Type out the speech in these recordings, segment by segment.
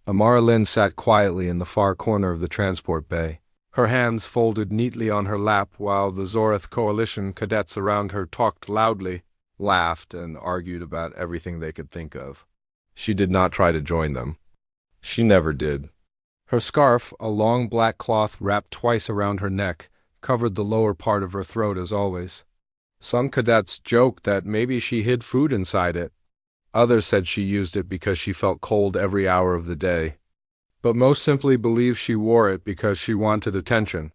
Amara Lynn sat quietly in the far corner of the transport bay, her hands folded neatly on her lap while the Zorith Coalition cadets around her talked loudly, laughed, and argued about everything they could think of. She did not try to join them. She never did. Her scarf, a long black cloth wrapped twice around her neck, covered the lower part of her throat as always. Some cadets joked that maybe she hid food inside it. Others said she used it because she felt cold every hour of the day. But most simply believed she wore it because she wanted attention.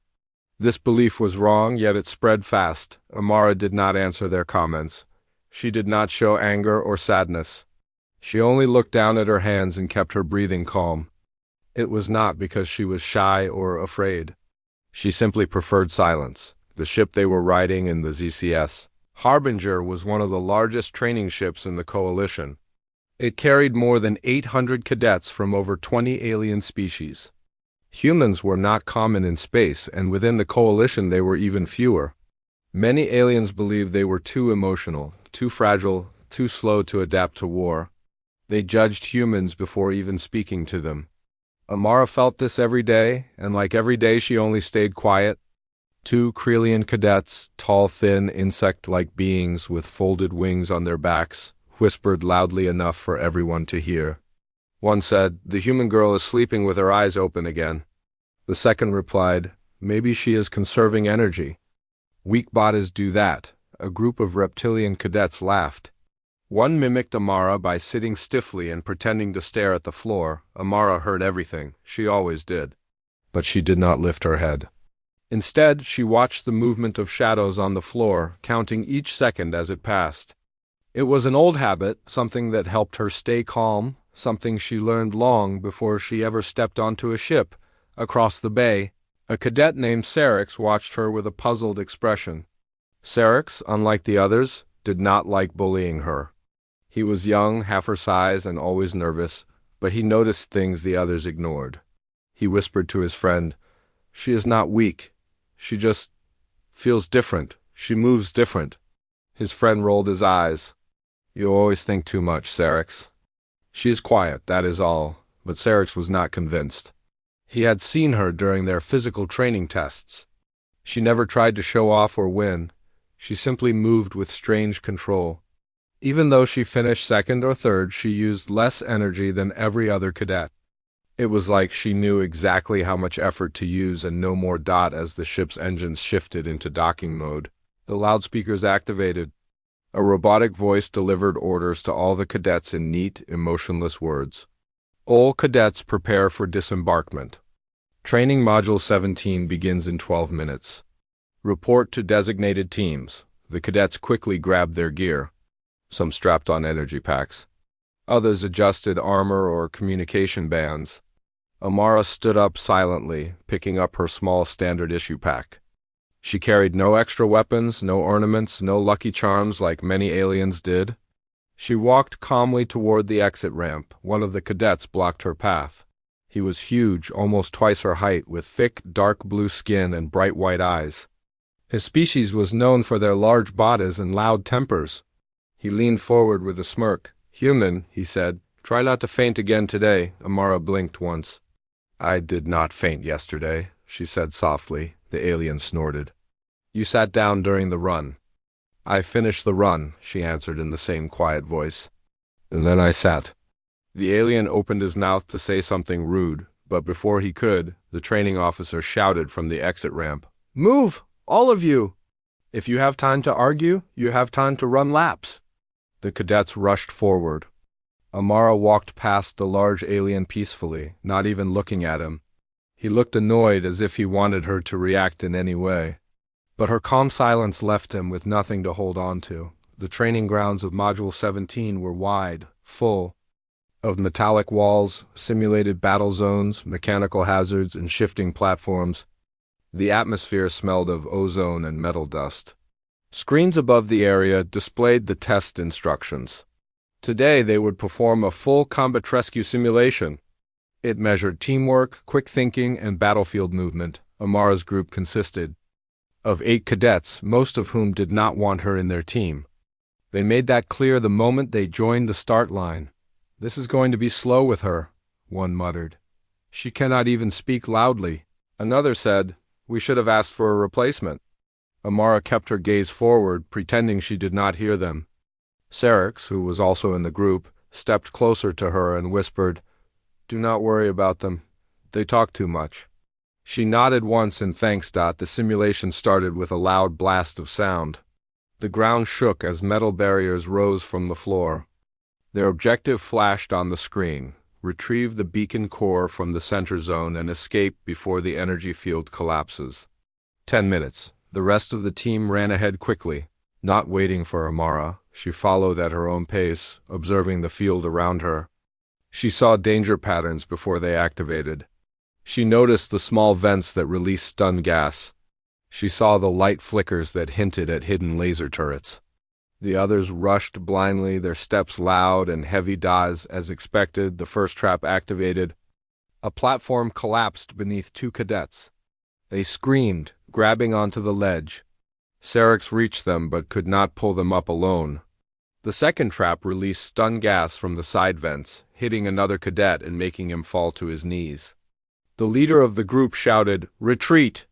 This belief was wrong, yet it spread fast. Amara did not answer their comments. She did not show anger or sadness. She only looked down at her hands and kept her breathing calm. It was not because she was shy or afraid. She simply preferred silence. The ship they were riding in the ZCS, Harbinger, was one of the largest training ships in the Coalition. It carried more than 800 cadets from over 20 alien species. Humans were not common in space, and within the Coalition they were even fewer. Many aliens believed they were too emotional, too fragile, too slow to adapt to war. They judged humans before even speaking to them. Amara felt this every day, and like every day she only stayed quiet. 2 Krelian cadets, tall, thin, insect-like beings with folded wings on their backs, whispered loudly enough for everyone to hear. One said, "The human girl is sleeping with her eyes open again." The second replied, "Maybe she is conserving energy." "Weak bodies do that." A group of reptilian cadets laughed. One mimicked Amara by sitting stiffly and pretending to stare at the floor. Amara heard everything. She always did. But she did not lift her head. Instead, she watched the movement of shadows on the floor, counting each second as it passed. It was an old habit, something that helped her stay calm, something she learned long before she ever stepped onto a ship. Across the bay, a cadet named Syrinx watched her with a puzzled expression. Syrinx, unlike the others, did not like bullying her. He was young, half her size, and always nervous, but he noticed things the others ignored. He whispered to his friend, "She is not weak. She just feels different. She moves different." His friend rolled his eyes. "You always think too much, Syrinx. She is quiet, that is all." But Syrinx was not convinced. He had seen her during their physical training tests. She never tried to show off or win. She simply moved with strange control. Even though she finished second or third, she used less energy than every other cadet. It was like she knew exactly how much effort to use and no more dot as the ship's engines shifted into docking mode. The loudspeakers activated. A robotic voice delivered orders to all the cadets in neat, emotionless words. All cadets prepare for disembarkment. Training Module 17 begins in 12 minutes. Report to designated teams. The cadets quickly grabbed their gear. Some strapped on energy packs. Others adjusted armor or communication bands. Amara stood up silently, picking up her small standard issue pack. She carried no extra weapons, no ornaments, no lucky charms like many aliens did. She walked calmly toward the exit ramp. One of the cadets blocked her path. He was huge, almost twice her height, with thick, dark blue skin and bright white eyes. His species was known for their large bodies and loud tempers. He leaned forward with a smirk. "Human," he said, "try not to faint again today." Amara blinked once. "I did not faint yesterday," she said softly. The alien snorted. "You sat down during the run." "I finished the run," she answered in the same quiet voice. "And then I sat." The alien opened his mouth to say something rude, but before he could, the training officer shouted from the exit ramp, "Move, all of you! If you have time to argue, you have time to run laps." The cadets rushed forward. Amara walked past the large alien peacefully, not even looking at him. He looked annoyed, as if he wanted her to react in any way. But her calm silence left him with nothing to hold on to. The training grounds of Module 17 were wide, full of metallic walls, simulated battle zones, mechanical hazards, and shifting platforms. The atmosphere smelled of ozone and metal dust. Screens above the area displayed the test instructions. Today they would perform a full combat rescue simulation. It measured teamwork, quick thinking, and battlefield movement. Amara's group consisted of 8 cadets, most of whom did not want her in their team. They made that clear the moment they joined the start line. This is going to be slow with her. one muttered. She cannot even speak loudly. Another said, we should have asked for a replacement. Amara kept her gaze forward, pretending she did not hear them. Syrinx, who was also in the group, stepped closer to her and whispered, do not worry about them. They talk too much. She nodded once in thanks. The simulation started with a loud blast of sound. The ground shook as metal barriers rose from the floor. Their objective flashed on the screen: retrieve the beacon core from the center zone and escape before the energy field collapses. 10 minutes. The rest of the team ran ahead quickly. Not waiting for Amara, she followed at her own pace, observing the field around her. She saw danger patterns before they activated. She noticed the small vents that released stun gas. She saw the light flickers that hinted at hidden laser turrets. The others rushed blindly, their steps loud and heavy. As expected, the first trap activated. A platform collapsed beneath two cadets. They screamed, grabbing onto the ledge. Syrinx reached them but could not pull them up alone. The second trap released stun gas from the side vents, hitting another cadet and making him fall to his knees. The leader of the group shouted, retreat!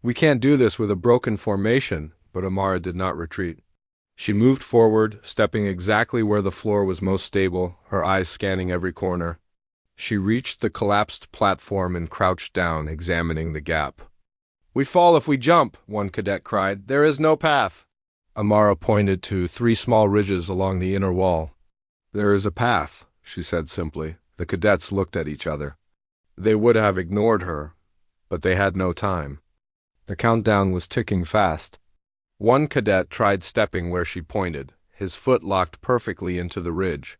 We can't do this with a broken formation, but Amara did not retreat. She moved forward, stepping exactly where the floor was most stable, her eyes scanning every corner. She reached the collapsed platform and crouched down, examining the gap. We fall if we jump, one cadet cried. There is no path. Amara pointed to 3 small ridges along the inner wall. There is a path, she said simply. The cadets looked at each other. They would have ignored her, but they had no time. The countdown was ticking fast. One cadet tried stepping where she pointed. His foot locked perfectly into the ridge.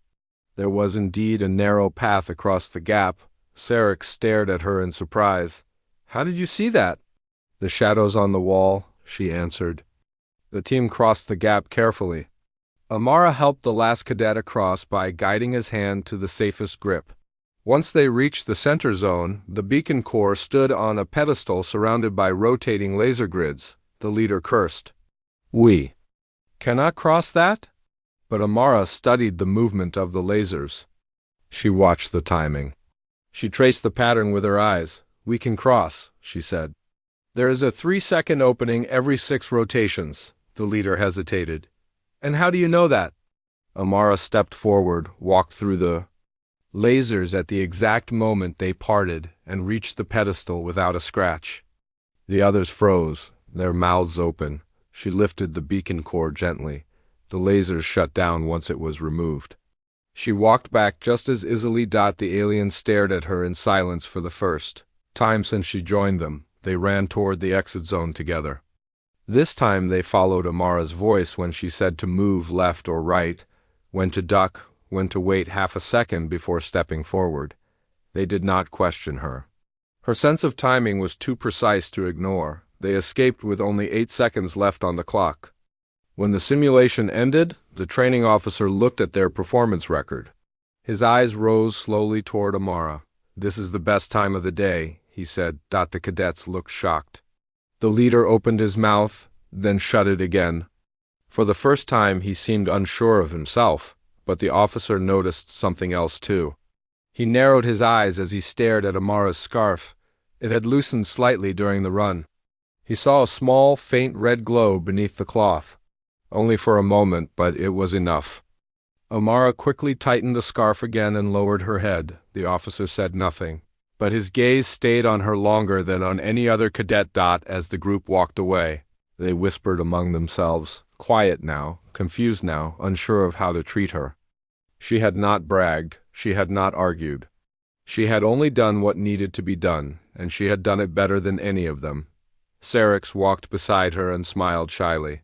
There was indeed a narrow path across the gap. Syrinx stared at her in surprise. How did you see that? The shadows on the wall, she answered. The team crossed the gap carefully. Amara helped the last cadet across by guiding his hand to the safest grip. Once they reached the center zone, the beacon core stood on a pedestal surrounded by rotating laser grids. The leader cursed. We cannot cross that? But Amara studied the movement of the lasers. She watched the timing. She traced the pattern with her eyes. We can cross, she said. There is a 3-second opening every 6 rotations. The leader hesitated. And how do you know that? Amara stepped forward, walked through the lasers at the exact moment they parted, and reached the pedestal without a scratch. The others froze, their mouths open. She lifted the beacon core gently. The lasers shut down once it was removed. She walked back just as easily. The aliens stared at her in silence for the first time since she joined them. They ran toward the exit zone together. This time they followed Amara's voice when she said to move left or right, when to duck, when to wait half a second before stepping forward. They did not question her. Her sense of timing was too precise to ignore. They escaped with only 8 seconds left on the clock. When the simulation ended, the training officer looked at their performance record. His eyes rose slowly toward Amara. This is the best time of the day, he said. The cadets looked shocked. The leader opened his mouth, then shut it again. For the first time he seemed unsure of himself, but the officer noticed something else too. He narrowed his eyes as he stared at Amara's scarf. It had loosened slightly during the run. He saw a small, faint red glow beneath the cloth. Only for a moment, but it was enough. Amara quickly tightened the scarf again and lowered her head. The officer said nothing, but his gaze stayed on her longer than on any other cadet. As the group walked away, they whispered among themselves, quiet now, confused now, unsure of how to treat her. She had not bragged, she had not argued. She had only done what needed to be done, and she had done it better than any of them. Syrinx walked beside her and smiled shyly.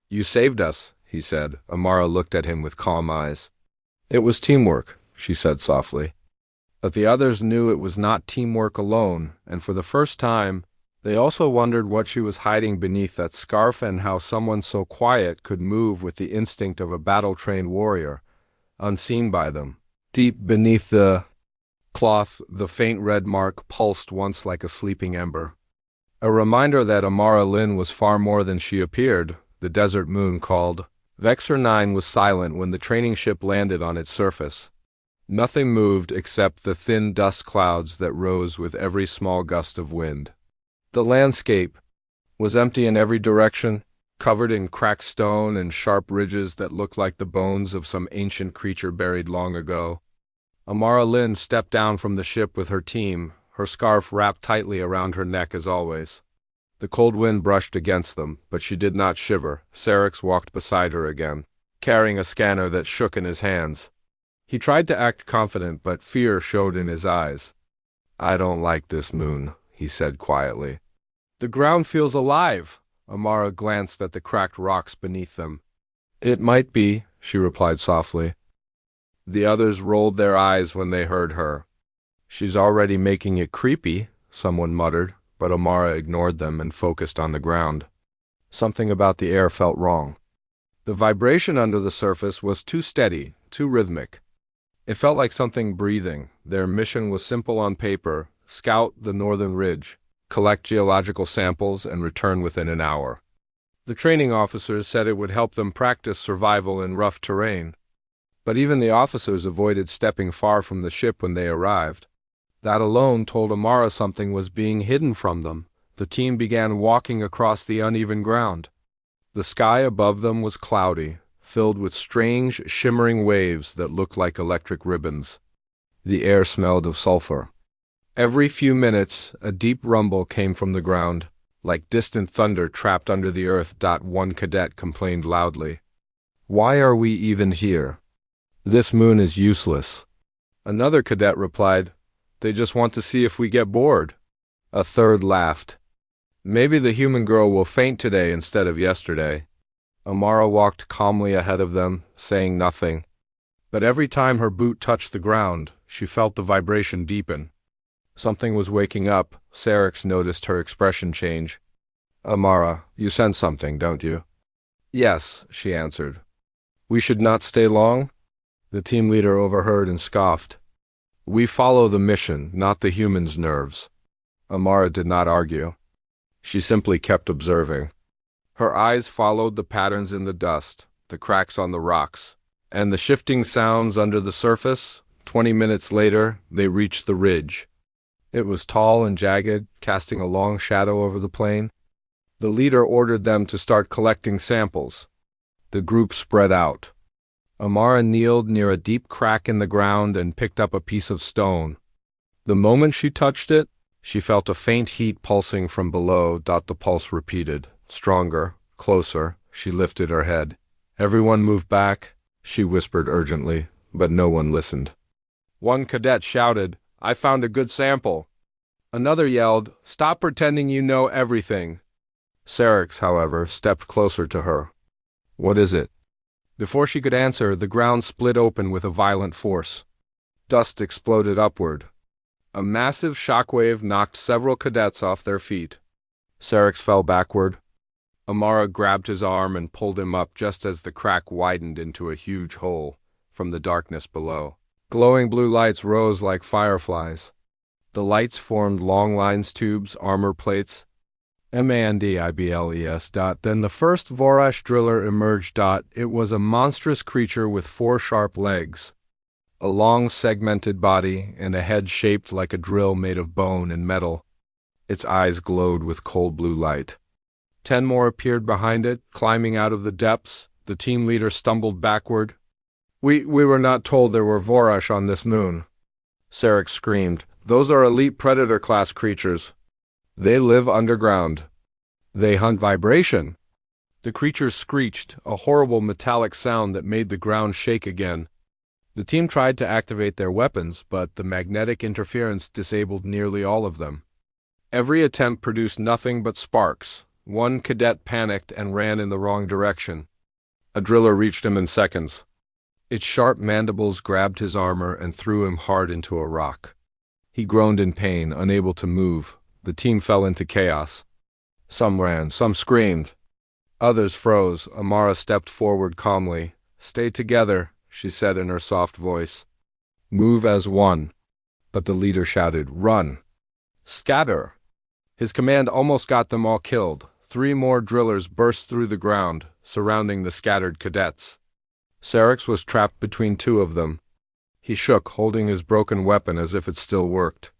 You saved us, he said. Amara looked at him with calm eyes. It was teamwork, she said softly. But the others knew it was not teamwork alone, and for the first time, they also wondered what she was hiding beneath that scarf and how someone so quiet could move with the instinct of a battle-trained warrior, unseen by them. Deep beneath the cloth, the faint red mark pulsed once like a sleeping ember. A reminder that Amara Lynn was far more than she appeared. The desert moon called. Vexor 9 was silent when the training ship landed on its surface. Nothing moved except the thin dust clouds that rose with every small gust of wind. The landscape was empty in every direction, covered in cracked stone and sharp ridges that looked like the bones of some ancient creature buried long ago. Amara Lynn stepped down from the ship with her team, her scarf wrapped tightly around her neck as always. The cold wind brushed against them, but she did not shiver. Sarex walked beside her again, carrying a scanner that shook in his hands. He tried to act confident, but fear showed in his eyes. "I don't like this moon," he said quietly. "The ground feels alive." Amara glanced at the cracked rocks beneath them. "It might be," she replied softly. The others rolled their eyes when they heard her. "She's already making it creepy," someone muttered, but Amara ignored them and focused on the ground. Something about the air felt wrong. The vibration under the surface was too steady, too rhythmic. It felt like something breathing. Their mission was simple on paper: scout the northern ridge, collect geological samples, and return within an hour. The training officers said it would help them practice survival in rough terrain. But even the officers avoided stepping far from the ship when they arrived. That alone told Amara something was being hidden from them. The team began walking across the uneven ground. The sky above them was cloudy, filled with strange, shimmering waves that looked like electric ribbons. The air smelled of sulfur. Every few minutes, a deep rumble came from the ground, like distant thunder trapped under the earth. One cadet complained loudly. "Why are we even here? This moon is useless." Another cadet replied, "They just want to see if we get bored." A third laughed. "Maybe the human girl will faint today instead of yesterday." Amara walked calmly ahead of them, saying nothing. But every time her boot touched the ground, she felt the vibration deepen. Something was waking up. Sarex noticed her expression change. "Amara, you sense something, don't you?" "Yes," she answered. "We should not stay long?" The team leader overheard and scoffed. "We follow the mission, not the human's nerves." Amara did not argue. She simply kept observing. Her eyes followed the patterns in the dust, the cracks on the rocks, and the shifting sounds under the surface. 20 minutes later, they reached the ridge. It was tall and jagged, casting a long shadow over the plain. The leader ordered them to start collecting samples. The group spread out. Amara kneeled near a deep crack in the ground and picked up a piece of stone. The moment she touched it, she felt a faint heat pulsing from below. The pulse repeated. Stronger, closer. She lifted her head. "Everyone move back," she whispered urgently, but no one listened. One cadet shouted, "I found a good sample." Another yelled, "Stop pretending you know everything." Sarex, however, stepped closer to her. "What is it?" Before she could answer, the ground split open with a violent force. Dust exploded upward. A massive shockwave knocked several cadets off their feet. Sarex fell backward. Amara grabbed his arm and pulled him up just as the crack widened into a huge hole from the darkness below. Glowing blue lights rose like fireflies. The lights formed long lines, tubes, armor plates. Mandibles. Then the first Vorash driller emerged. It was a monstrous creature with 4 sharp legs, a long segmented body, and a head shaped like a drill made of bone and metal. Its eyes glowed with cold blue light. 10 more appeared behind it, climbing out of the depths. The team leader stumbled backward. We were not told there were Vorash on this moon." Sarex screamed. "Those are elite predator-class creatures. They live underground. They hunt vibration." The creatures screeched, a horrible metallic sound that made the ground shake again. The team tried to activate their weapons, but the magnetic interference disabled nearly all of them. Every attempt produced nothing but sparks. One cadet panicked and ran in the wrong direction. A driller reached him in seconds. Its sharp mandibles grabbed his armor and threw him hard into a rock. He groaned in pain, unable to move. The team fell into chaos. Some ran, some screamed. Others froze. Amara stepped forward calmly. "Stay together," she said in her soft voice. "Move as one." But the leader shouted, "Run! Scatter!" His command almost got them all killed. 3 more drillers burst through the ground, surrounding the scattered cadets. Sarex was trapped between 2 of them. He shook, holding his broken weapon as if it still worked.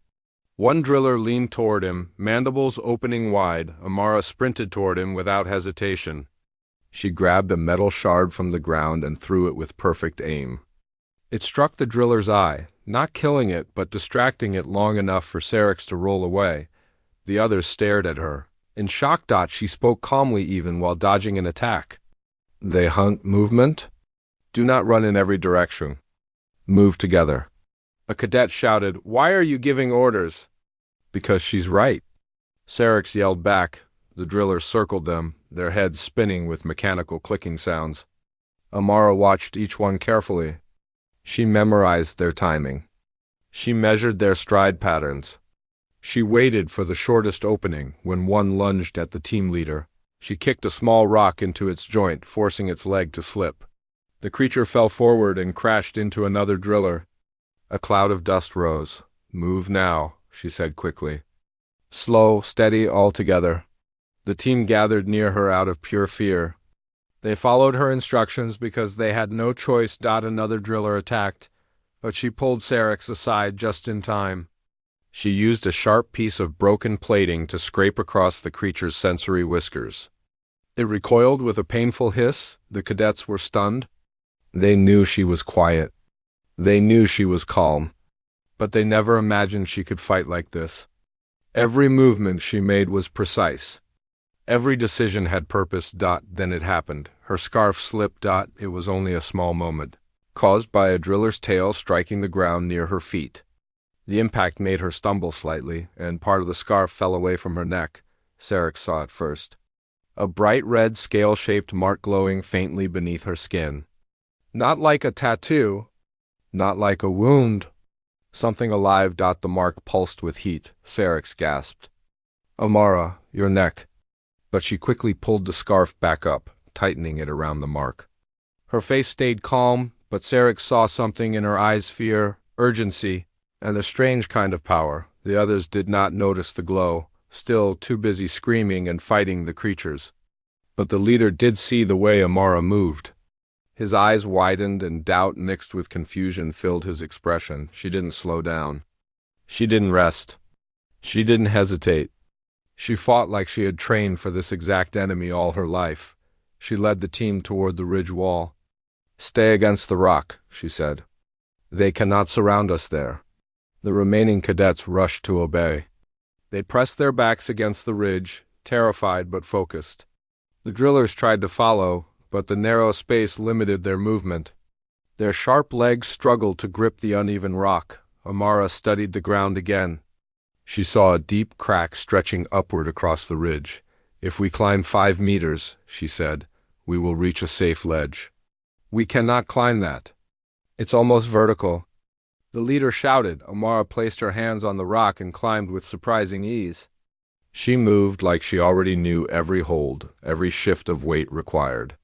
One driller leaned toward him, mandibles opening wide. Amara sprinted toward him without hesitation. She grabbed a metal shard from the ground and threw it with perfect aim. It struck the driller's eye, not killing it, but distracting it long enough for Syrinx to roll away. The others stared at her. In shock, she spoke calmly even while dodging an attack. They hunt movement? Do not run in every direction. Move together. A cadet shouted, "Why are you giving orders?" Because she's right. Syrinx yelled back. The drillers circled them, their heads spinning with mechanical clicking sounds. Amara watched each one carefully. She memorized their timing. She measured their stride patterns. She waited for the shortest opening when one lunged at the team leader. She kicked a small rock into its joint, forcing its leg to slip. The creature fell forward and crashed into another driller. A cloud of dust rose. "Move now," she said quickly. Slow, steady, all together. The team gathered near her out of pure fear. They followed her instructions because they had no choice. Another driller attacked, but she pulled Syrinx aside just in time. She used a sharp piece of broken plating to scrape across the creature's sensory whiskers. It recoiled with a painful hiss. The cadets were stunned. They knew she was quiet. They knew she was calm. But they never imagined she could fight like this. Every movement she made was precise. Every decision had purpose. Then it happened. Her scarf slipped. It was only a small moment, caused by a driller's tail striking the ground near her feet. The impact made her stumble slightly, and part of the scarf fell away from her neck. Syrinx saw it first. A bright red scale-shaped mark glowing faintly beneath her skin. Not like a tattoo. Not like a wound. Something alive. The mark pulsed with heat. Syrinx gasped. "Amara, your neck." But she quickly pulled the scarf back up, tightening it around the mark. Her face stayed calm, but Syrinx saw something in her eyes: fear, urgency, and a strange kind of power. The others did not notice the glow, still too busy screaming and fighting the creatures. But the leader did see the way Amara moved. His eyes widened and doubt mixed with confusion filled his expression. She didn't slow down. She didn't rest. She didn't hesitate. She fought like she had trained for this exact enemy all her life. She led the team toward the ridge wall. "Stay against the rock," she said. "They cannot surround us there." The remaining cadets rushed to obey. They pressed their backs against the ridge, terrified but focused. The drillers tried to follow, but the narrow space limited their movement. Their sharp legs struggled to grip the uneven rock. Amara studied the ground again. She saw a deep crack stretching upward across the ridge. "If we climb 5 meters," she said, "we will reach a safe ledge." "We cannot climb that. It's almost vertical." The leader shouted. Amara placed her hands on the rock and climbed with surprising ease. She moved like she already knew every hold, every shift of weight required.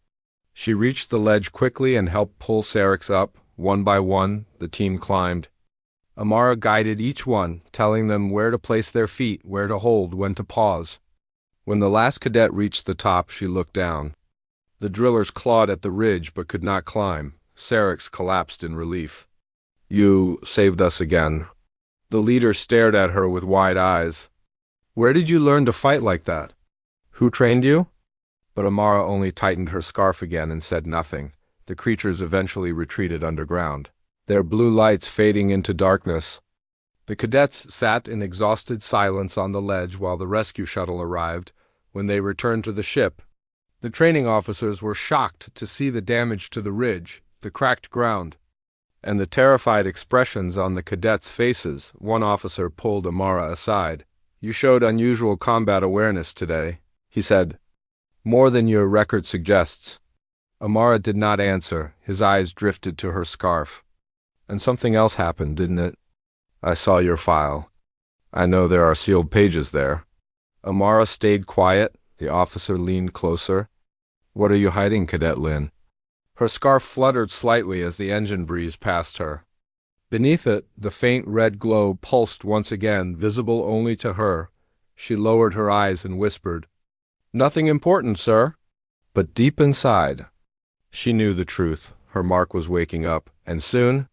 She reached the ledge quickly and helped pull Syrinx up. One by one, the team climbed. Amara guided each one, telling them where to place their feet, where to hold, when to pause. When the last cadet reached the top, she looked down. The drillers clawed at the ridge but could not climb. Syrinx collapsed in relief. "You saved us again." The leader stared at her with wide eyes. "Where did you learn to fight like that? Who trained you?" But Amara only tightened her scarf again and said nothing. The creatures eventually retreated underground, their blue lights fading into darkness. The cadets sat in exhausted silence on the ledge while the rescue shuttle arrived. When they returned to the ship, the training officers were shocked to see the damage to the ridge, the cracked ground, and the terrified expressions on the cadets' faces. One officer pulled Amara aside. "You showed unusual combat awareness today," he said. "More than your record suggests." Amara did not answer. His eyes drifted to her scarf. "And something else happened, didn't it?" "I saw your file. I know there are sealed pages there." Amara stayed quiet. The officer leaned closer. "What are you hiding, Cadet Lynn?" Her scarf fluttered slightly as the engine breeze passed her. Beneath it, the faint red glow pulsed once again, visible only to her. She lowered her eyes and whispered, "Nothing important, sir." But deep inside, she knew the truth. Her mark was waking up, and soon,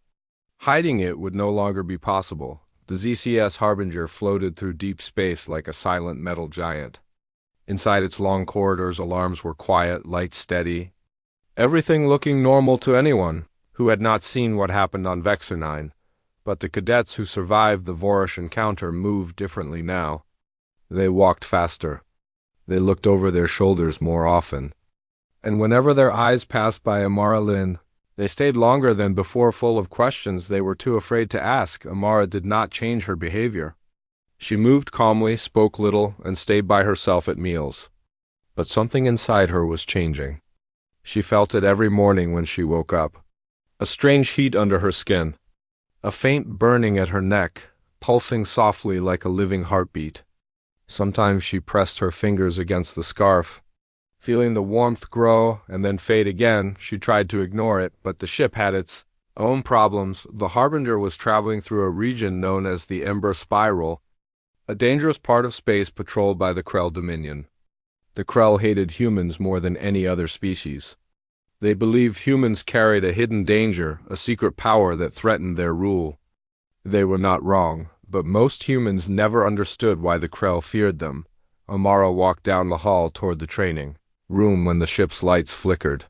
Hiding it would no longer be possible. The ZCS Harbinger floated through deep space like a silent metal giant. Inside its long corridors, alarms were quiet, lights steady, everything looking normal to anyone who had not seen what happened on Vexor 9. But the cadets who survived the Vorish encounter moved differently now. They walked faster. They looked over their shoulders more often. And whenever their eyes passed by Amara Lynn, they stayed longer than before, full of questions they were too afraid to ask. Amara did not change her behavior. She moved calmly, spoke little, and stayed by herself at meals. But something inside her was changing. She felt it every morning when she woke up. A strange heat under her skin. A faint burning at her neck, pulsing softly like a living heartbeat. Sometimes she pressed her fingers against the scarf. Feeling the warmth grow and then fade again, she tried to ignore it, but the ship had its own problems. The Harbinger was traveling through a region known as the Ember Spiral, a dangerous part of space patrolled by the Krell Dominion. The Krell hated humans more than any other species. They believed humans carried a hidden danger, a secret power that threatened their rule. They were not wrong, but most humans never understood why the Krell feared them. Amara walked down the hall toward the training room when the ship's lights flickered.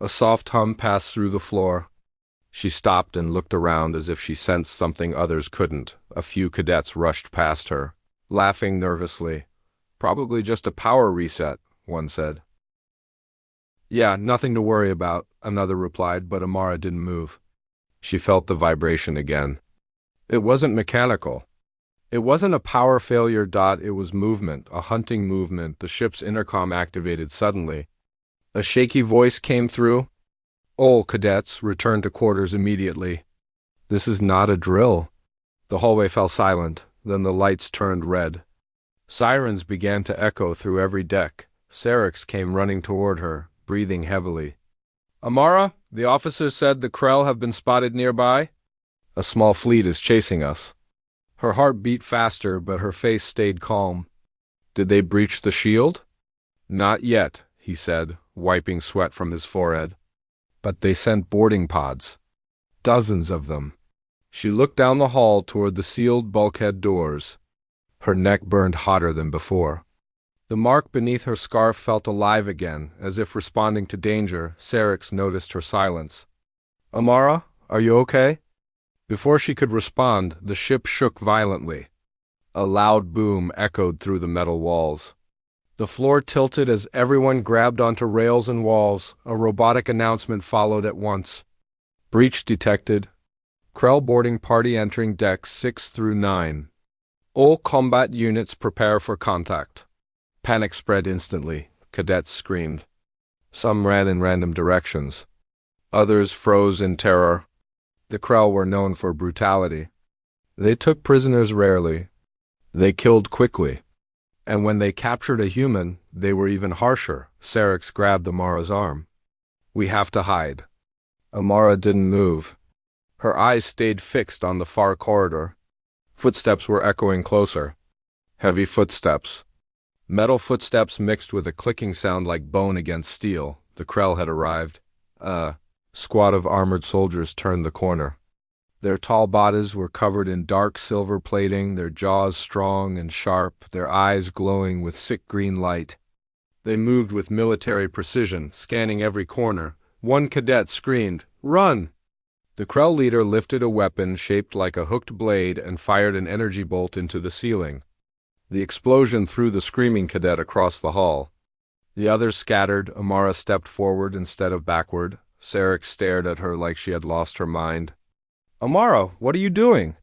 A soft hum passed through the floor. She stopped and looked around as if she sensed something others couldn't. A few cadets rushed past her, laughing nervously. "Probably just a power reset," one said. "Yeah, nothing to worry about," another replied, but Amara didn't move. She felt the vibration again. It wasn't mechanical. It wasn't a power failure. It was movement, a hunting movement. The ship's intercom activated suddenly. A shaky voice came through. "All cadets, return to quarters immediately. This is not a drill." The hallway fell silent, then the lights turned red. Sirens began to echo through every deck. Syrinx came running toward her, breathing heavily. "Amara, the officers said the Krell have been spotted nearby. A small fleet is chasing us." Her heart beat faster, but her face stayed calm. "Did they breach the shield?" "Not yet," he said, wiping sweat from his forehead. "But they sent boarding pods. Dozens of them." She looked down the hall toward the sealed bulkhead doors. Her neck burned hotter than before. The mark beneath her scarf felt alive again, as if responding to danger. Syrinx noticed her silence. "Amara, are you okay?" Before she could respond, the ship shook violently. A loud boom echoed through the metal walls. The floor tilted as everyone grabbed onto rails and walls. A robotic announcement followed at once. "Breach detected. Krell boarding party entering decks 6 through 9. All combat units prepare for contact." Panic spread instantly. Cadets screamed. Some ran in random directions. Others froze in terror. The Krell were known for brutality. They took prisoners rarely. They killed quickly. And when they captured a human, they were even harsher. Syrinx grabbed Amara's arm. "We have to hide." Amara didn't move. Her eyes stayed fixed on the far corridor. Footsteps were echoing closer. Heavy footsteps. Metal footsteps mixed with a clicking sound like bone against steel. The Krell had arrived. Squad of armored soldiers turned the corner. Their tall bodies were covered in dark silver plating, their jaws strong and sharp, their eyes glowing with sick green light. They moved with military precision, scanning every corner. One cadet screamed, "Run!" The Krell leader lifted a weapon shaped like a hooked blade and fired an energy bolt into the ceiling. The explosion threw the screaming cadet across the hall. The others scattered. Amara stepped forward instead of backward. Syrinx stared at her like she had lost her mind. "Amara, what are you doing?"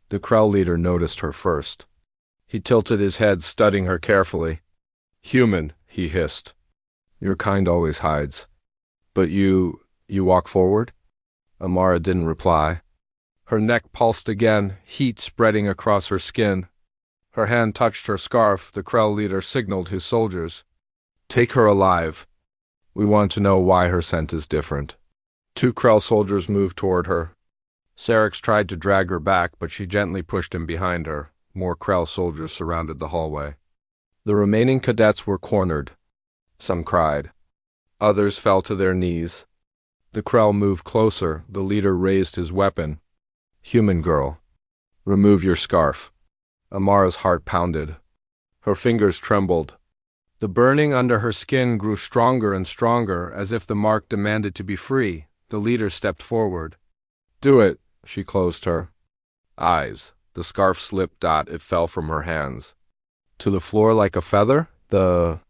The Krell leader noticed her first. He tilted his head, studying her carefully. "Human," he hissed. "Your kind always hides. But you walk forward?" Amara didn't reply. Her neck pulsed again, heat spreading across her skin. Her hand touched her scarf. The Krell leader signaled his soldiers. "Take her alive. We want to know why her scent is different." 2 Krell soldiers moved toward her. Syrinx tried to drag her back, but she gently pushed him behind her. More Krell soldiers surrounded the hallway. The remaining cadets were cornered. Some cried. Others fell to their knees. The Krell moved closer. The leader raised his weapon. Human girl, remove your scarf. Amara's heart pounded. Her fingers trembled. The burning under her skin grew stronger and stronger, as if the mark demanded to be free. The leader stepped forward. Do it, she closed her eyes. The scarf slipped. It fell from her hands to the floor like a feather. The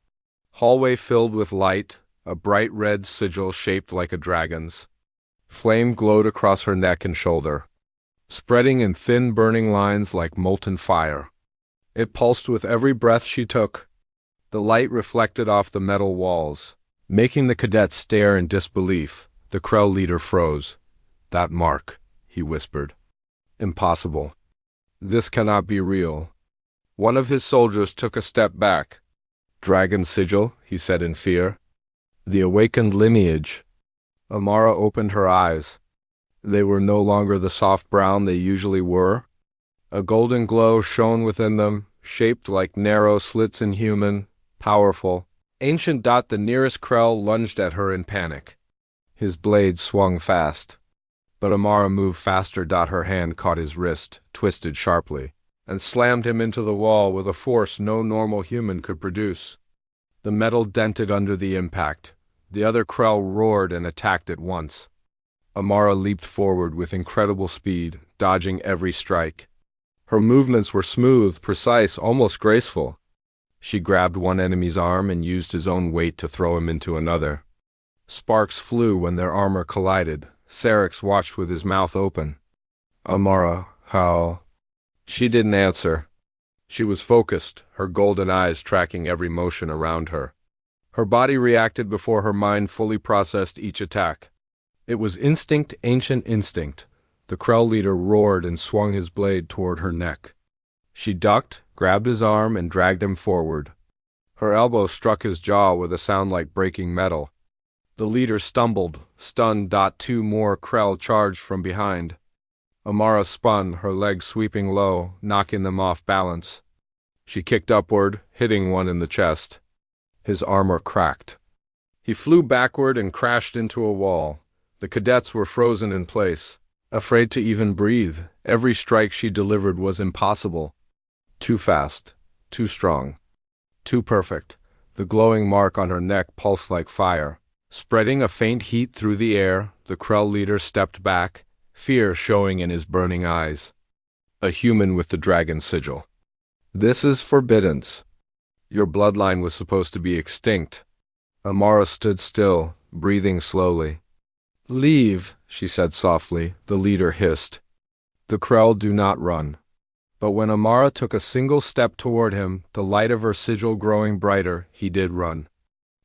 hallway filled with light, a bright red sigil shaped like a dragon's. Flame glowed across her neck and shoulder, spreading in thin burning lines like molten fire. It pulsed with every breath she took. The light reflected off the metal walls, making the cadets stare in disbelief. The Krell leader froze. That mark, he whispered. Impossible. This cannot be real. One of his soldiers took a step back. Dragon sigil, he said in fear. The awakened lineage. Amara opened her eyes. They were no longer the soft brown they usually were. A golden glow shone within them, shaped like narrow slits in human, powerful, ancient. The nearest Krell lunged at her in panic. His blade swung fast. But Amara moved faster. Her hand caught his wrist, twisted sharply, and slammed him into the wall with a force no normal human could produce. The metal dented under the impact. The other Krell roared and attacked at once. Amara leaped forward with incredible speed, dodging every strike. Her movements were smooth, precise, almost graceful. She grabbed one enemy's arm and used his own weight to throw him into another. Sparks flew when their armor collided. Syrinx watched with his mouth open. Amara, how? She didn't answer. She was focused, her golden eyes tracking every motion around her. Her body reacted before her mind fully processed each attack. It was instinct, ancient instinct. The Krell leader roared and swung his blade toward her neck. She ducked, grabbed his arm, and dragged him forward. Her elbow struck his jaw with a sound like breaking metal. The leader stumbled, stunned. 2 more Krell charged from behind. Amara spun, her legs sweeping low, knocking them off balance. She kicked upward, hitting one in the chest. His armor cracked. He flew backward and crashed into a wall. The cadets were frozen in place, afraid to even breathe. Every strike she delivered was impossible. Too fast, too strong, too perfect. The glowing mark on her neck pulsed like fire. Spreading a faint heat through the air, the Krell leader stepped back, fear showing in his burning eyes. A human with the dragon sigil. This is forbidden. Your bloodline was supposed to be extinct. Amara stood still, breathing slowly. Leave, she said softly. The leader hissed. The Krell do not run. But when Amara took a single step toward him, the light of her sigil growing brighter, he did run.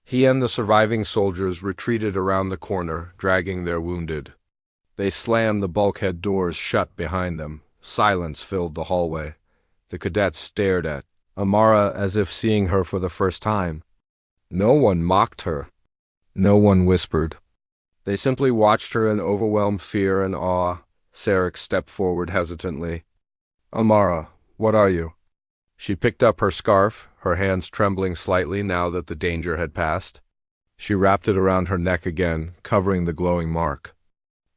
He and the surviving soldiers retreated around the corner, dragging their wounded. They slammed the bulkhead doors shut behind them. Silence filled the hallway. The cadets stared at Amara as if seeing her for the first time. No one mocked her. No one whispered. They simply watched her in overwhelmed fear and awe. Syrinx stepped forward hesitantly. Amara, what are you? She picked up her scarf, her hands trembling slightly now that the danger had passed. She wrapped it around her neck again, covering the glowing mark.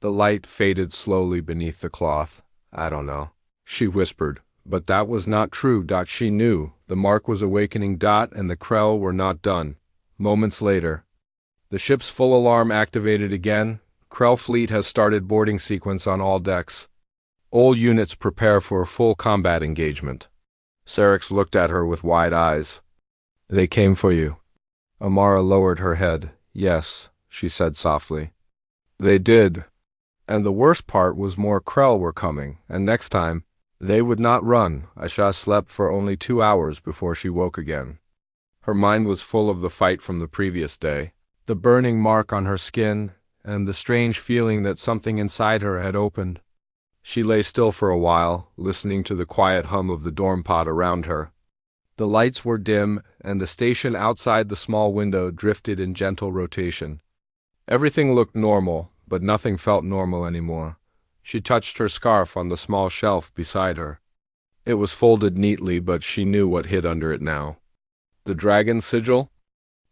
The light faded slowly beneath the cloth. I don't know, she whispered. But that was not true. She knew. The mark was awakening. And the Krell were not done. Moments later, the ship's full alarm activated again. Krell fleet has started boarding sequence on all decks. All units prepare for a full combat engagement. Syrinx looked at her with wide eyes. They came for you. Amara lowered her head. Yes, she said softly. They did. And the worst part was more Krell were coming, and next time, they would not run. Aisha slept for only 2 hours before she woke again. Her mind was full of the fight from the previous day, the burning mark on her skin, and the strange feeling that something inside her had opened. She lay still for a while, listening to the quiet hum of the dorm pod around her. The lights were dim, and the station outside the small window drifted in gentle rotation. Everything looked normal, but nothing felt normal anymore. She touched her scarf on the small shelf beside her. It was folded neatly, but she knew what hid under it now. The dragon sigil?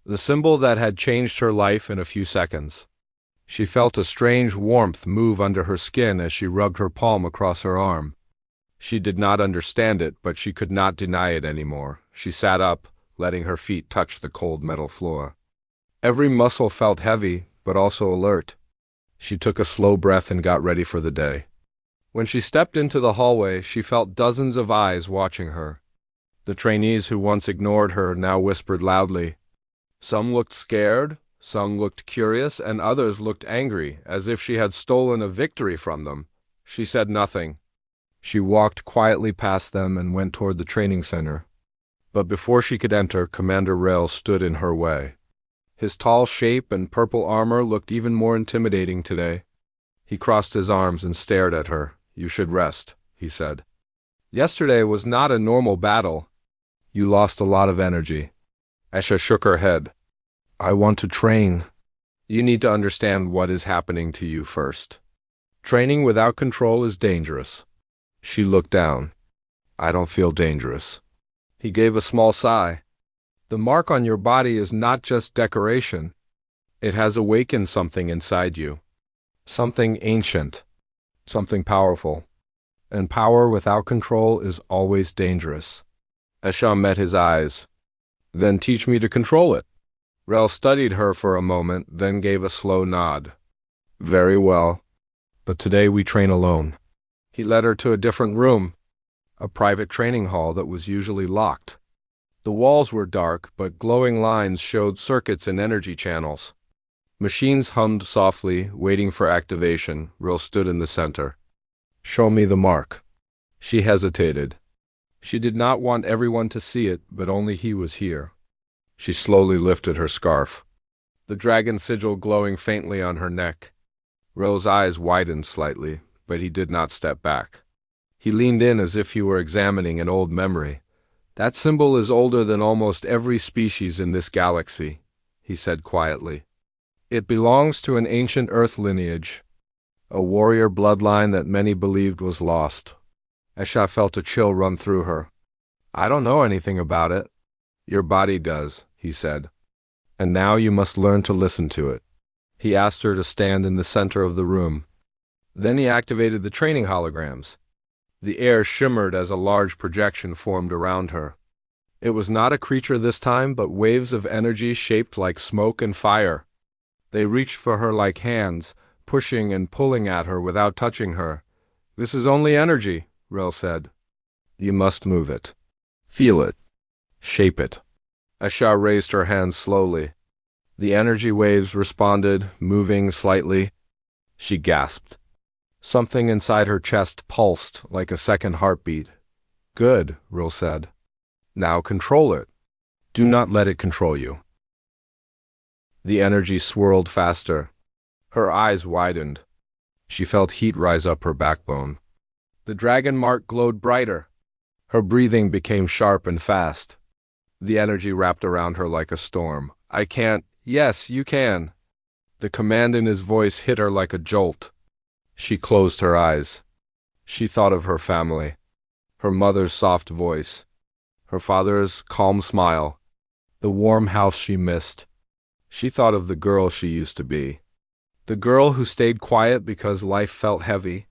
The symbol that had changed her life in a few seconds. She felt a strange warmth move under her skin as she rubbed her palm across her arm. She did not understand it, but she could not deny it anymore. She sat up, letting her feet touch the cold metal floor. Every muscle felt heavy, but also alert. She took a slow breath and got ready for the day. When she stepped into the hallway, she felt dozens of eyes watching her. The trainees who once ignored her now whispered loudly. Some looked scared, some looked curious, and others looked angry, as if she had stolen a victory from them. She said nothing. She walked quietly past them and went toward the training center. But before she could enter, Commander Rail stood in her way. His tall shape and purple armor looked even more intimidating today. He crossed his arms and stared at her. "You should rest," he said. "Yesterday was not a normal battle. You lost a lot of energy." Esha shook her head. "I want to train." "You need to understand what is happening to you first. Training without control is dangerous." She looked down. "I don't feel dangerous." He gave a small sigh. "The mark on your body is not just decoration. It has awakened something inside you. Something ancient. Something powerful. And power without control is always dangerous." Esha met his eyes. "Then teach me to control it." Rel studied her for a moment, then gave a slow nod. "Very well. But today we train alone." He led her to a different room, a private training hall that was usually locked. The walls were dark, but glowing lines showed circuits and energy channels. Machines hummed softly, waiting for activation. Ril stood in the center. "Show me the mark." She hesitated. She did not want everyone to see it, but only he was here. She slowly lifted her scarf, the dragon sigil glowing faintly on her neck. Ril's eyes widened slightly, but he did not step back. He leaned in as if he were examining an old memory. "That symbol is older than almost every species in this galaxy," he said quietly. "It belongs to an ancient Earth lineage, a warrior bloodline that many believed was lost." Esha felt a chill run through her. "I don't know anything about it." "Your body does," he said. "And now you must learn to listen to it." He asked her to stand in the center of the room. Then he activated the training holograms. The air shimmered as a large projection formed around her. It was not a creature this time, but waves of energy shaped like smoke and fire. They reached for her like hands, pushing and pulling at her without touching her. "This is only energy," Rel said. "You must move it. Feel it. Shape it." Esha raised her hands slowly. The energy waves responded, moving slightly. She gasped. Something inside her chest pulsed like a second heartbeat. "Good," Ril said. "Now control it. Do not let it control you." The energy swirled faster. Her eyes widened. She felt heat rise up her backbone. The dragon mark glowed brighter. Her breathing became sharp and fast. The energy wrapped around her like a storm. "I can't." "Yes, you can." The command in his voice hit her like a jolt. She closed her eyes. She thought of her family, her mother's soft voice, her father's calm smile, the warm house she missed. She thought of the girl she used to be, the girl who stayed quiet because life felt heavy,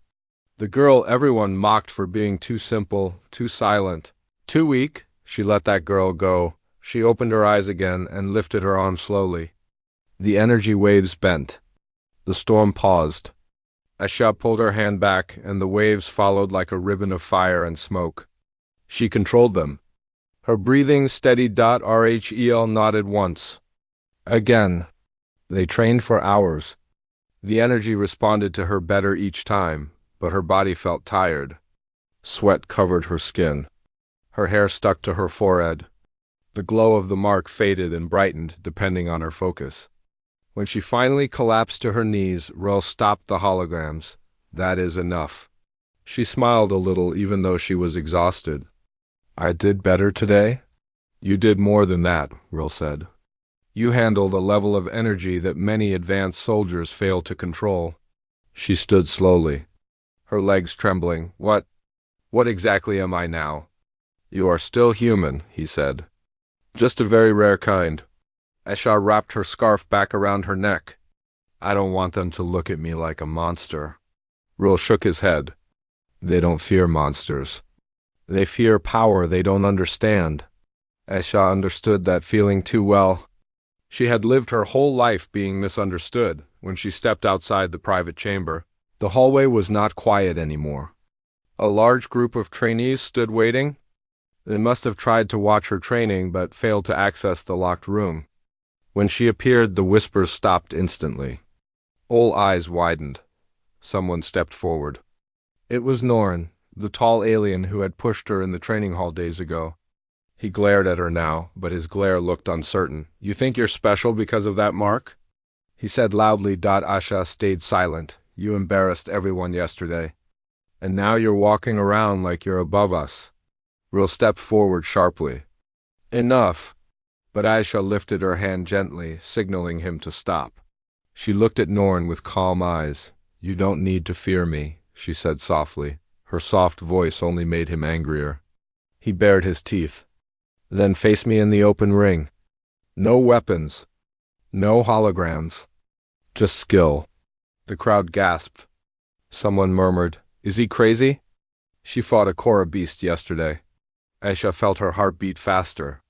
the girl everyone mocked for being too simple, too silent, too weak. She let that girl go. She opened her eyes again and lifted her arm slowly. The energy waves bent. The storm paused. Esha pulled her hand back, and the waves followed like a ribbon of fire and smoke. She controlled them. Her breathing steadied. Rhel nodded once. Again. They trained for hours. The energy responded to her better each time, but her body felt tired. Sweat covered her skin. Her hair stuck to her forehead. The glow of the mark faded and brightened depending on her focus. When she finally collapsed to her knees, Rel stopped the holograms. "That is enough." She smiled a little even though she was exhausted. "I did better today?" "You did more than that," Rel said. "You handled a level of energy that many advanced soldiers fail to control." She stood slowly, her legs trembling. What exactly am I now?" "You are still human," he said. "Just a very rare kind." Esha wrapped her scarf back around her neck. I don't want them to look at me like a monster. Rill shook his head. They don't fear monsters. They fear power they don't understand. Aisha understood that feeling too well. She had lived her whole life being misunderstood. When she stepped outside the private chamber, the hallway was not quiet anymore. A large group of trainees stood waiting. They must have tried to watch her training but failed to access the locked room. When she appeared, the whispers stopped instantly. All eyes widened. Someone stepped forward. It was Norrin, the tall alien who had pushed her in the training hall days ago. He glared at her now, but his glare looked uncertain. You think you're special because of that mark? He said loudly. Asha stayed silent. You embarrassed everyone yesterday. And now you're walking around like you're above us. Rill stepped forward sharply. Enough. But Aisha lifted her hand gently, signaling him to stop. She looked at Norrin with calm eyes. You don't need to fear me, she said softly. Her soft voice only made him angrier. He bared his teeth. Then face me in the open ring. No weapons. No holograms. Just skill. The crowd gasped. Someone murmured, Is he crazy? She fought a Korra beast yesterday. Aisha felt her heart beat faster,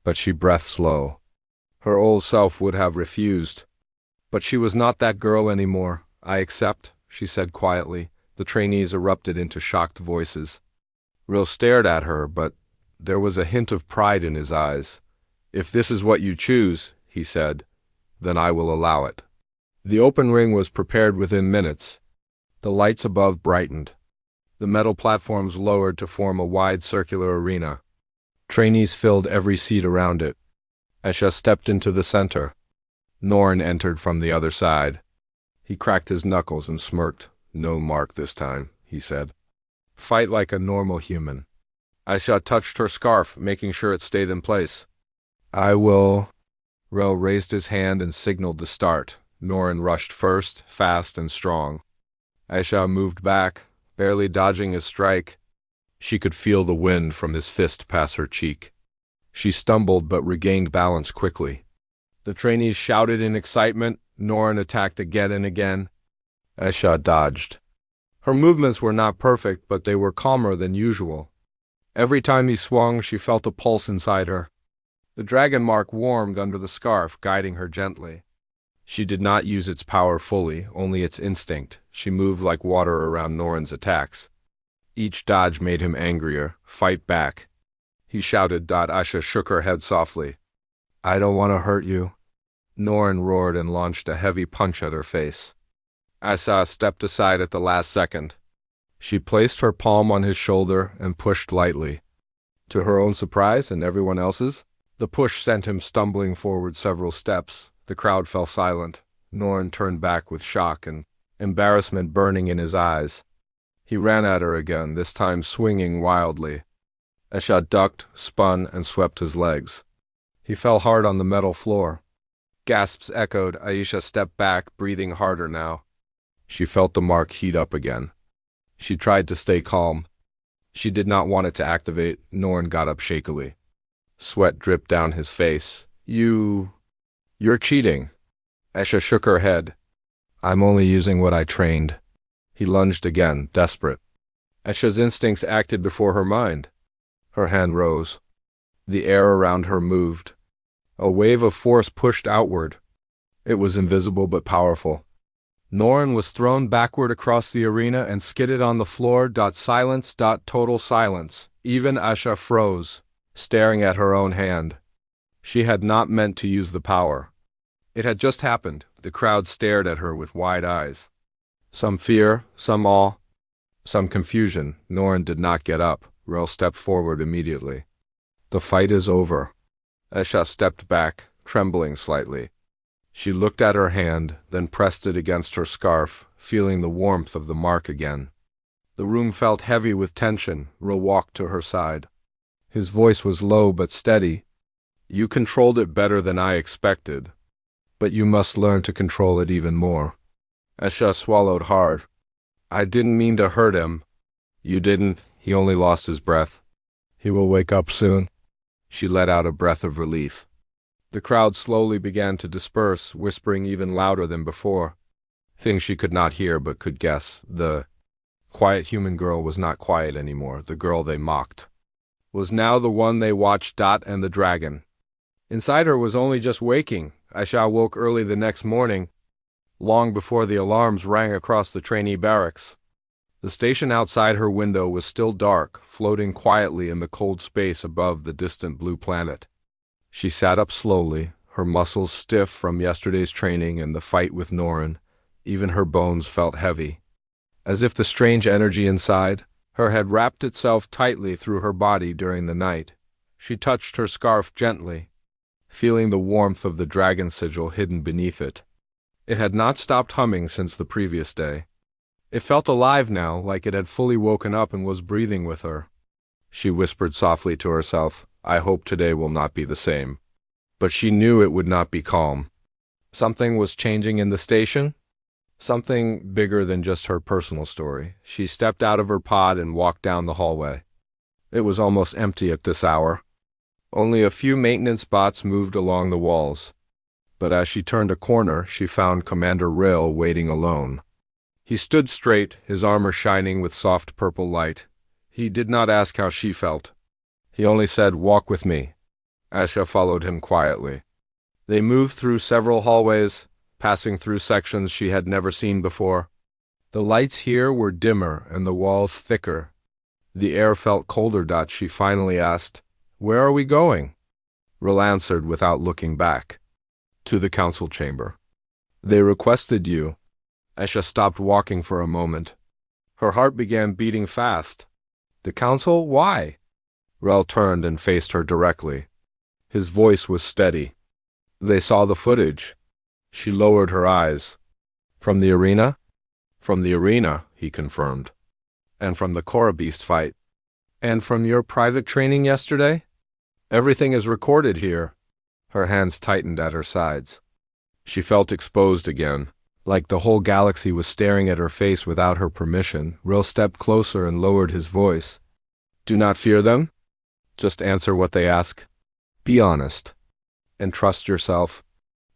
but she breathed slow. Her old self would have refused. But she was not that girl anymore. I accept, she said quietly. The trainees erupted into shocked voices. Rill stared at her, but there was a hint of pride in his eyes. If this is what you choose, he said, then I will allow it. The open ring was prepared within minutes. The lights above brightened. The metal platforms lowered to form a wide circular arena. Trainees filled every seat around it. Aisha stepped into the center. Norrin entered from the other side. He cracked his knuckles and smirked. No mark this time, he said. Fight like a normal human. Aisha touched her scarf, making sure it stayed in place. I will. Rill raised his hand and signaled the start. Norrin rushed first, fast and strong. Aisha moved back, barely dodging his strike. She could feel the wind from his fist pass her cheek. She stumbled but regained balance quickly. The trainees shouted in excitement. Norrin attacked again and again. Aisha dodged. Her movements were not perfect, but they were calmer than usual. Every time he swung, she felt a pulse inside her. The dragon mark warmed under the scarf, guiding her gently. She did not use its power fully, only its instinct. She moved like water around Norrin's attacks. Each dodge made him angrier. Fight back, he shouted. Aisha shook her head softly. I don't want to hurt you. Norrin roared and launched a heavy punch at her face. Aisha stepped aside at the last second. She placed her palm on his shoulder and pushed lightly. To her own surprise and everyone else's, the push sent him stumbling forward several steps. The crowd fell silent. Norrin turned back with shock and embarrassment burning in his eyes. He ran at her again, this time swinging wildly. Aisha ducked, spun, and swept his legs. He fell hard on the metal floor. Gasps echoed. Aisha stepped back, breathing harder now. She felt the mark heat up again. She tried to stay calm. She did not want it to activate. Norrin got up shakily. Sweat dripped down his face. You're cheating. Aisha shook her head. I'm only using what I trained. He lunged again, desperate. Aisha's instincts acted before her mind. Her hand rose. The air around her moved. A wave of force pushed outward. It was invisible but powerful. Norrin was thrown backward across the arena and skidded on the floor. Silence. Total silence. Even Aisha froze, staring at her own hand. She had not meant to use the power. It had just happened. The crowd stared at her with wide eyes. Some fear, some awe, some confusion. Norrin did not get up. Rill stepped forward immediately. The fight is over. Aisha stepped back, trembling slightly. She looked at her hand, then pressed it against her scarf, feeling the warmth of the mark again. The room felt heavy with tension. Rill walked to her side. His voice was low but steady. You controlled it better than I expected, but you must learn to control it even more. Aisha swallowed hard. I didn't mean to hurt him. You didn't. He only lost his breath. He will wake up soon. She let out a breath of relief. The crowd slowly began to disperse, whispering even louder than before. Things she could not hear but could guess. The quiet human girl was not quiet anymore. The girl they mocked was now the one they watched. And the dragon inside her was only just waking. Aisha woke early the next morning, long before the alarms rang across the trainee barracks. The station outside her window was still dark, floating quietly in the cold space above the distant blue planet. She sat up slowly, her muscles stiff from yesterday's training and the fight with Norin. Even her bones felt heavy, as if the strange energy inside her had wrapped itself tightly through her body during the night. She touched her scarf gently, feeling the warmth of the dragon sigil hidden beneath it. It had not stopped humming since the previous day. It felt alive now, like it had fully woken up and was breathing with her. She whispered softly to herself, "I hope today will not be the same." But she knew it would not be calm. Something was changing in the station. Something bigger than just her personal story. She stepped out of her pod and walked down the hallway. It was almost empty at this hour. Only a few maintenance bots moved along the walls. But as she turned a corner, she found Commander Rail waiting alone. He stood straight, his armor shining with soft purple light. He did not ask how she felt. He only said, "Walk with me." Aisha followed him quietly. They moved through several hallways, passing through sections she had never seen before. The lights here were dimmer and the walls thicker. The air felt colder. She finally asked, "Where are we going?" Ril answered without looking back. "To the council chamber. They requested you." Aisha stopped walking for a moment. Her heart began beating fast. "The council? Why?" Rel turned and faced her directly. His voice was steady. "They saw the footage." She lowered her eyes. "From the arena?" "From the arena," he confirmed. "And from the Korra Beast fight." "And from your private training yesterday?" "Everything is recorded here." Her hands tightened at her sides. She felt exposed again, like the whole galaxy was staring at her face without her permission. Ril stepped closer and lowered his voice. "Do not fear them. Just answer what they ask. Be honest. And trust yourself."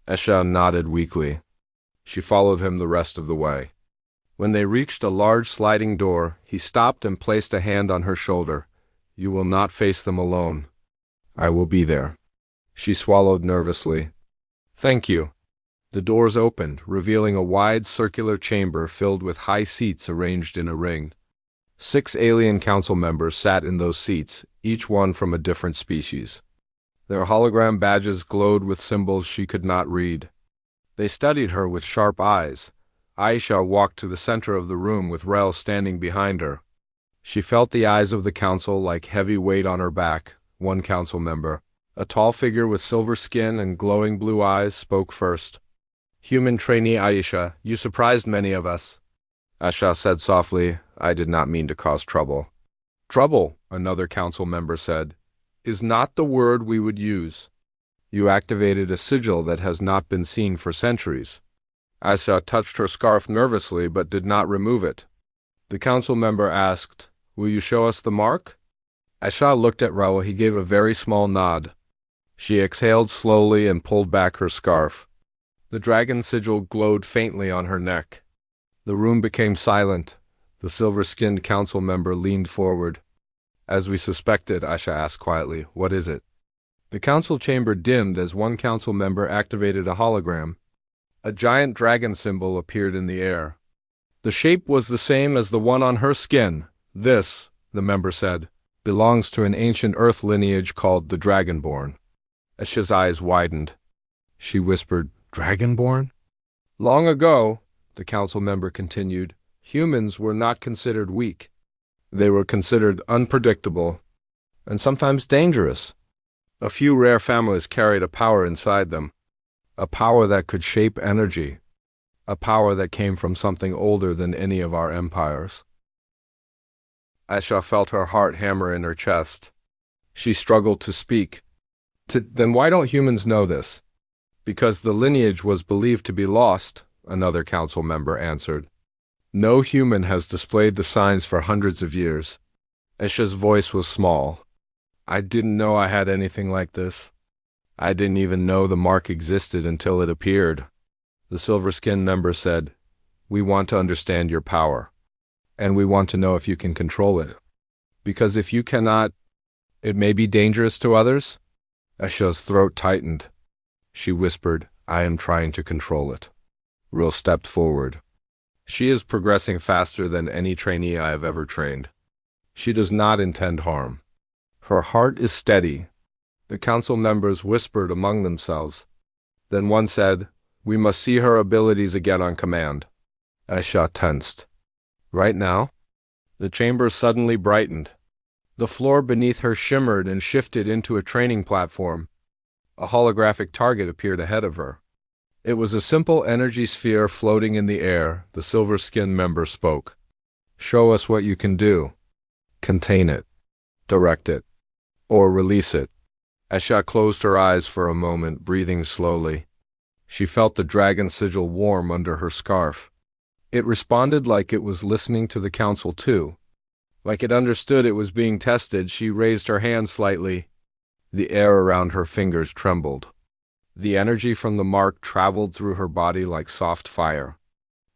Aisha nodded weakly. She followed him the rest of the way. When they reached a large sliding door, he stopped and placed a hand on her shoulder. "You will not face them alone. I will be there." She swallowed nervously. "Thank you." The doors opened, revealing a wide circular chamber filled with high seats arranged in a ring. 6 alien council members sat in those seats, each one from a different species. Their hologram badges glowed with symbols she could not read. They studied her with sharp eyes. Aisha walked to the center of the room with Rel standing behind her. She felt the eyes of the council like heavy weight on her back. One council member, a tall figure with silver skin and glowing blue eyes, spoke first. "Human trainee Aisha, you surprised many of us." Aisha said softly, "I did not mean to cause trouble." "Trouble," another council member said, "is not the word we would use. You activated a sigil that has not been seen for centuries." Aisha touched her scarf nervously but did not remove it. The council member asked, "Will you show us the mark?" Aisha looked at Raoul. He gave a very small nod. She exhaled slowly and pulled back her scarf. The dragon sigil glowed faintly on her neck. The room became silent. The silver-skinned council member leaned forward. "As we suspected," Aisha asked quietly, "what is it?" The council chamber dimmed as one council member activated a hologram. A giant dragon symbol appeared in the air. The shape was the same as the one on her skin. "This," the member said, "belongs to an ancient Earth lineage called the Dragonborn." Aisha's eyes widened. She whispered, "Dragonborn?" "Long ago," the council member continued, "humans were not considered weak. They were considered unpredictable and sometimes dangerous. A few rare families carried a power inside them, a power that could shape energy, a power that came from something older than any of our empires." Aisha felt her heart hammer in her chest. She struggled to speak. "Then why don't humans know this?" "Because the lineage was believed to be lost," another council member answered. "No human has displayed the signs for hundreds of years." Aisha's voice was small. "I didn't know I had anything like this." I didn't even know the mark existed until it appeared. The silver-skinned member said, "We want to understand your power, and we want to know if you can control it. Because if you cannot, it may be dangerous to others." Asha's throat tightened. She whispered, "I am trying to control it." Rill stepped forward. "She is progressing faster than any trainee I have ever trained. She does not intend harm. Her heart is steady." The council members whispered among themselves. Then one said, "We must see her abilities again on command." Asha tensed. "Right now?" The chamber suddenly brightened. The floor beneath her shimmered and shifted into a training platform. A holographic target appeared ahead of her. It was a simple energy sphere floating in the air. The silver-skinned member spoke. "Show us what you can do. Contain it, direct it, or release it." Asha closed her eyes for a moment, breathing slowly. She felt the dragon sigil warm under her scarf. It responded like it was listening to the council too. Like it understood it was being tested. She raised her hand slightly. The air around her fingers trembled. The energy from the mark traveled through her body like soft fire.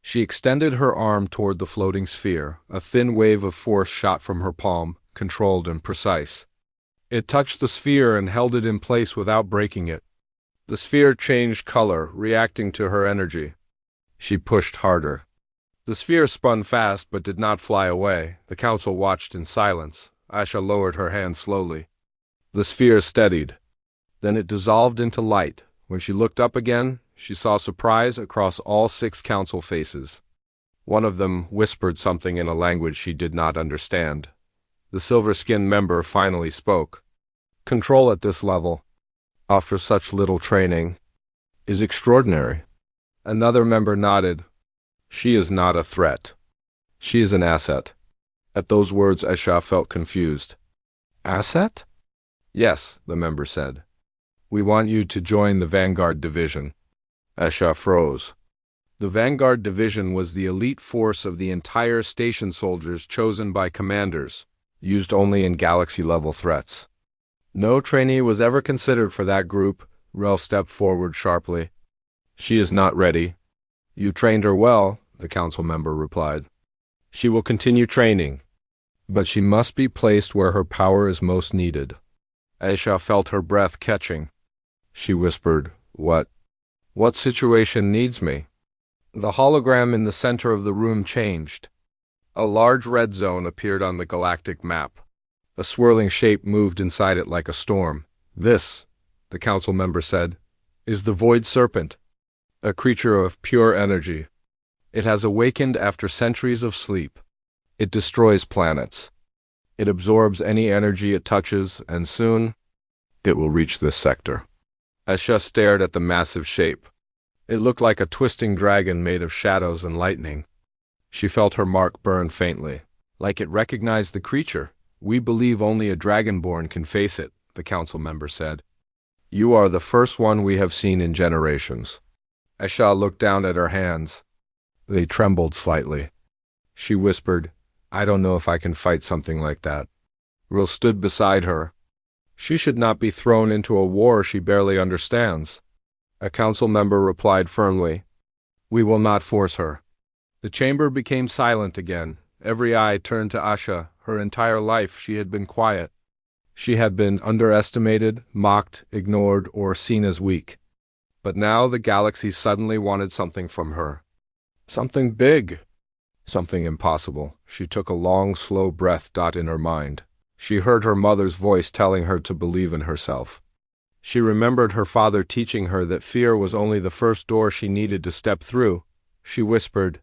She extended her arm toward the floating sphere. A thin wave of force shot from her palm, controlled and precise. It touched the sphere and held it in place without breaking it. The sphere changed color, reacting to her energy. She pushed harder. The sphere spun fast but did not fly away. The council watched in silence. Asha lowered her hand slowly. The sphere steadied. Then it dissolved into light. When she looked up again, she saw surprise across all 6 council faces. One of them whispered something in a language she did not understand. The silver-skinned member finally spoke. "Control at this level, after such little training, is extraordinary." Another member nodded. "She is not a threat. She is an asset." At those words, Asha felt confused. "Asset?" "Yes," the member said. "We want you to join the Vanguard Division." Asha froze. The Vanguard Division was the elite force of the entire station soldiers chosen by commanders, used only in galaxy-level threats. No trainee was ever considered for that group. Rel stepped forward sharply. "She is not ready." "You trained her well," the council member replied. "She will continue training, but she must be placed where her power is most needed." Asha felt her breath catching. She whispered, What situation needs me?" The hologram in the center of the room changed. A large red zone appeared on the galactic map. A swirling shape moved inside it like a storm. "This," the council member said, "is the Void Serpent, a creature of pure energy. It has awakened after centuries of sleep. It destroys planets. It absorbs any energy it touches, and soon it will reach this sector." Asha stared at the massive shape. It looked like a twisting dragon made of shadows and lightning. She felt her mark burn faintly, like it recognized the creature. "We believe only a dragonborn can face it," the council member said. "You are the first one we have seen in generations." Asha looked down at her hands. They trembled slightly. She whispered, "I don't know if I can fight something like that." Rill stood beside her. "She should not be thrown into a war she barely understands." A council member replied firmly, "We will not force her." The chamber became silent again. Every eye turned to Asha. Her entire life she had been quiet. She had been underestimated, mocked, ignored, or seen as weak. But now the galaxy suddenly wanted something from her. Something big. Something impossible. She took a long, slow breath. In her mind, she heard her mother's voice telling her to believe in herself. She remembered her father teaching her that fear was only the first door she needed to step through. She whispered,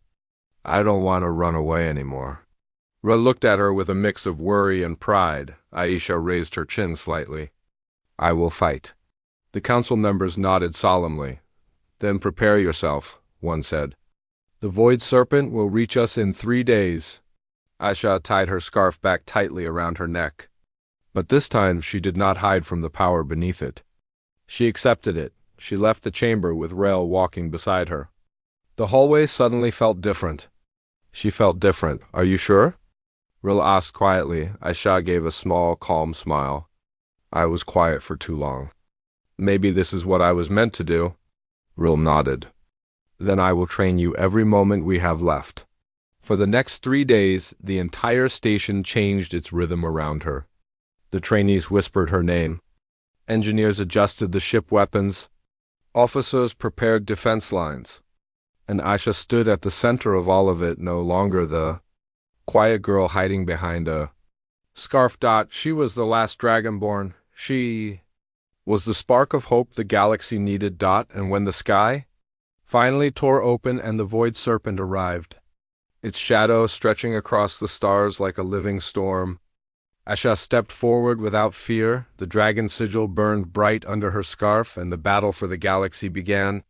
"I don't want to run away anymore." Ra looked at her with a mix of worry and pride. Aisha raised her chin slightly. "I will fight." The council members nodded solemnly. "Then prepare yourself," one said. "The Void Serpent will reach us in 3 days." Asha tied her scarf back tightly around her neck. But this time she did not hide from the power beneath it. She accepted it. She left the chamber with Rel walking beside her. The hallway suddenly felt different. She felt different. "Are you sure?" Rel asked quietly. Aisha gave a small, calm smile. "I was quiet for too long." Maybe this is what I was meant to do. Rill nodded. Then I will train you every moment we have left. For the next 3 days, the entire station changed its rhythm around her. The trainees whispered her name. Engineers adjusted the ship weapons. Officers prepared defense lines. And Aisha stood at the center of all of it, no longer the quiet girl hiding behind a scarf. She was the last dragonborn. She was the spark of hope the galaxy needed. And when the sky finally tore open and the void serpent arrived, its shadow stretching across the stars like a living storm, Asha stepped forward without fear. The dragon sigil burned bright under her scarf, and the battle for the galaxy began.